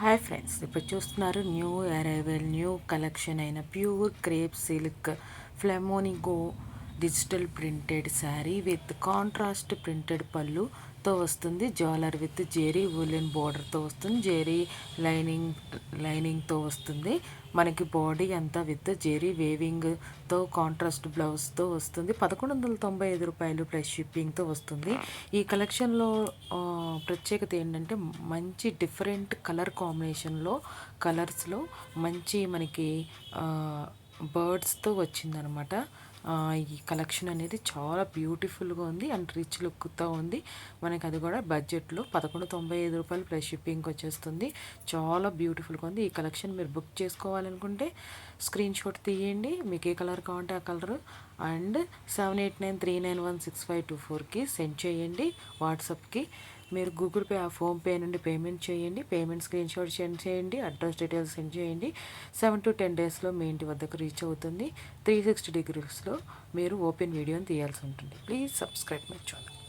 Hi friends, ఇప్పుడు చూస్తున్నారు new arrival new collection అయిన pure crepe silk flamingo digital printed sari with contrast printed పళ్ళుతో వస్తుంది. జాలర్ విత్ జెరీ వూలెన్ బోర్డర్తో వస్తుంది. జెరీ లైనింగ్తో వస్తుంది. మనకి బాడీ అంతా విత్ జెరీ వేవింగ్తో కాంట్రాస్ట్ బ్లౌజ్తో వస్తుంది. 1195 ప్లస్ షిప్పింగ్తో వస్తుంది. ఈ కలెక్షన్లో ప్రత్యేకత ఏంటంటే మంచి డిఫరెంట్ కలర్ కాంబినేషన్లో కలర్స్లో మంచి మనకి బర్డ్స్తో వచ్చిందనమాట. ఈ కలెక్షన్ అనేది చాలా బ్యూటిఫుల్గా ఉంది అండ్ రిచ్ లుక్తో ఉంది. మనకి అది కూడా బడ్జెట్లో 1195 ప్లస్ షిప్పింగ్కి వచ్చేస్తుంది. చాలా బ్యూటిఫుల్గా ఉంది. ఈ కలెక్షన్ మీరు బుక్ చేసుకోవాలనుకుంటే స్క్రీన్ షాట్ తీయండి. మీకు ఏ కలర్ కావాలంటే ఆ కలర్ అండ్ 7893916524కి సెండ్ చేయండి. వాట్సాప్కి మీరు గూగుల్ పే ఫోన్పే నుండి పేమెంట్ చేయండి. పేమెంట్ స్క్రీన్ షాట్ సెండ్ చేయండి. అడ్రస్ డీటెయిల్స్ సెండ్ చేయండి. 7 to 10 డేస్లో మీ ఇంటి వద్దకు రీచ్ అవుతుంది. 360 degreesలో మీరు ఓపెన్ వీడియోని తీయాల్సి ఉంటుంది. Please subscribe my channel.